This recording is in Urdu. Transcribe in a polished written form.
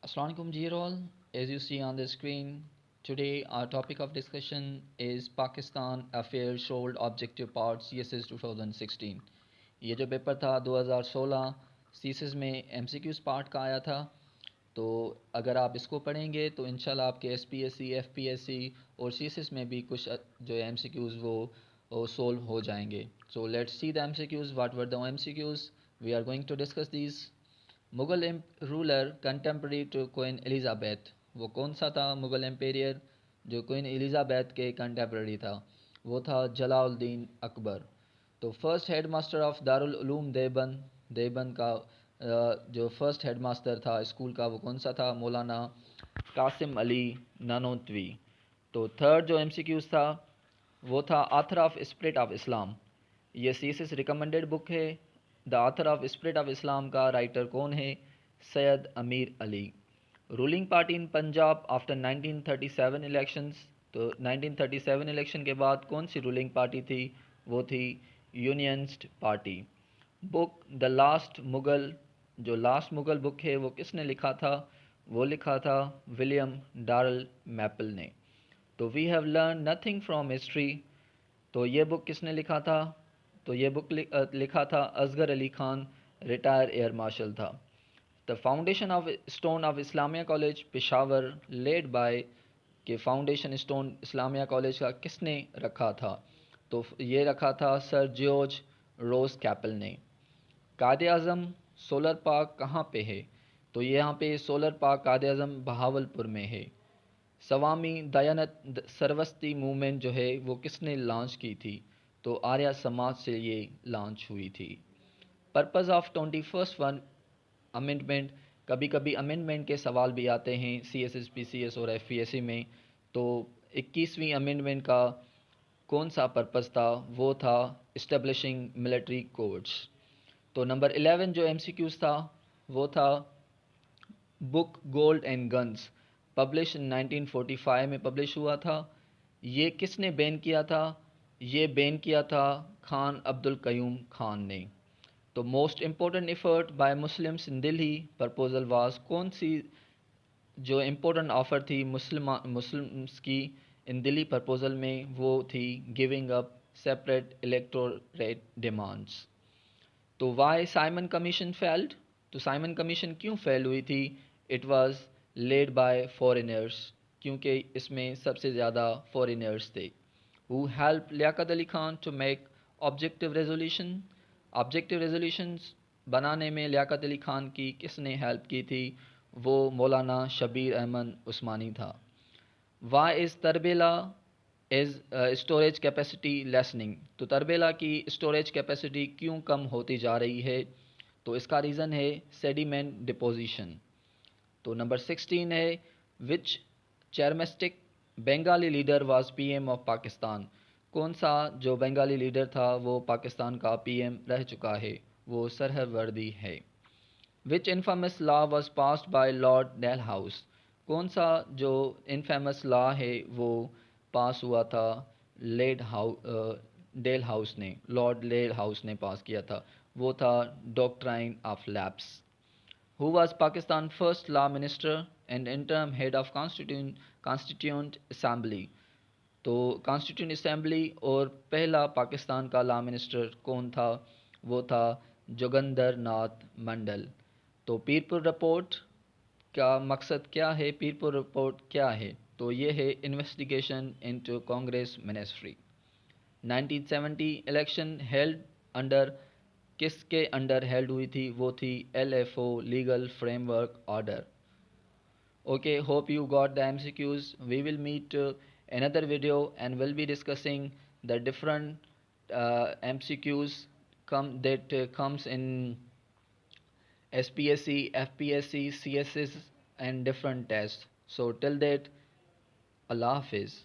Assalamu alaikum dear all. As you see on the screen, today our topic of discussion is Pakistan Affairs Sold Objective Part CSS 2016. یہ جو پیپر تھا 2016 CSS میں MCQs پارٹ کا آیا تھا. تو اگر آپ اس کو پڑھیں گے تو انشاءاللہ آپ کے SPSC FPSC اور CSS میں بھی کچھ جو MCQs وہ سولو ہو جائیں گے. So let's see the MCQs. What were the MCQs? We are going to discuss these. Mughal ruler contemporary to Queen Elizabeth. وہ کون سا تھا مغل امپیریئر جو کوئن ایلزابیتھ کے کنٹمپریری تھا؟ وہ تھا جلال الدین اکبر. تو first head master of Darul Uloom Deoband کا جو فرسٹ ہیڈ ماسٹر تھا اسکول کا وہ کون سا تھا؟ مولانا قاسم علی نانوتوی. تو تھرڈ جو MCQs تھا وہ تھا author of Spirit of Islam. یہ CSS ریکمنڈیڈ بک ہے. The author of Spirit of Islam کا رائٹر کون ہے؟ Syed Ameer Ali. Ruling party in Punjab after 1937 elections. تو 1937 الیکشن کے بعد کون سی رولنگ پارٹی تھی؟ وہ تھی Unionist party. Book the last Mughal, جو لاسٹ مغل بک ہے وہ کس نے لکھا تھا؟ وہ لکھا تھا ولیم ڈارل میپل نے. تو we have learn nothing from history. تو یہ بک کس نے لکھا تھا؟ تو یہ بک لکھا تھا Asghar Ali Khan, retire air marshal تھا. The foundation of stone of Islamia college Peshawar led by, کہ فاؤنڈیشن اسٹون اسلامیہ کالج کا کس نے رکھا تھا؟ تو یہ رکھا تھا سر جارج روز کیپل نے. قائد اعظم سولر پارک کہاں پہ ہے؟ تو یہاں پہ سولر پارک قائد اعظم بہاول پور میں ہے. سوامی دیانت سروستی موومنٹ جو ہے وہ کس نے لانچ کی تھی؟ تو آریہ سماج سے یہ لانچ ہوئی تھی. Purpose of 21 amendment. کبھی کبھی امینڈمنٹ کے سوال بھی آتے ہیں CSS PCS اور FPSC میں. تو 21ویں امینڈمنٹ کا کون سا پرپز تھا؟ وہ تھا اسٹیبلشنگ ملٹری کوڈس. تو نمبر 11 جو MCQs تھا وہ تھا بک گولڈ اینڈ گنز، پبلش 1945 میں پبلش ہوا تھا. یہ کس نے بین کیا تھا؟ یہ بین کیا تھا خان عبد القیوم خان نے. تو most important effort by Muslims in Delhi proposal was, کون سی جو امپورٹنٹ آفر تھی مسلمس کی ان دلی پرپوزل میں؟ وہ تھی giving up separate electorate demands. تو وائی سائمن کمیشن فیلڈ؟ تو سائمن کمیشن کیوں فیل ہوئی تھی؟ It was led by foreigners, کیونکہ اس میں سب سے زیادہ فورینرس تھے. Who help Liaquat Ali Khan to make objective resolution. Objective resolutions بنانے میں لیاقت علی خان کی کس نے ہیلپ کی تھی؟ وہ مولانا شبیر احمد عثمانی تھا. وائی از تربیلا از اسٹوریج کیپیسٹی لیسننگ. تو تربیلا کی اسٹوریج کیپیسٹی کیوں کم ہوتی جا رہی ہے؟ تو اس کا ریزن ہے سیڈیمنٹ ڈپوزیشن. تو نمبر 16 ہے which charismatic Bengali leader was PM of Pakistan. کون سا جو بنگالی لیڈر تھا وہ پاکستان کا PM رہ چکا ہے؟ وہ سرہر وردی ہے. Which infamous law was passed by Lord Dalhousie. کون سا جو انفیمس لا ہے وہ پاس ہوا تھا ڈیل ہاؤس نے، لارڈ ڈیل ہاؤس نے پاس کیا تھا. وہ تھا doctrine of lapse. Who was Pakistan first law minister and interim head of constituent assembly. تو کانسٹیٹیوئنٹ اسمبلی اور پہلا پاکستان کا لا منسٹر کون تھا؟ وہ تھا جوگندر ناتھ منڈل. تو پیرپور رپورٹ کا مقصد کیا ہے؟ پیرپور رپورٹ کیا ہے؟ تو یہ ہے investigation into Congress ministry. 1970 election held under, کس کے انڈر ہیلڈ ہوئی تھی؟ وہ تھی LFO legal frame work order. Okay, hope you got the MCQs. We will meet another video and we'll be discussing the different MCQs that comes in SPSC, FPSC, CSS and different tests. So till that, Allah Hafiz.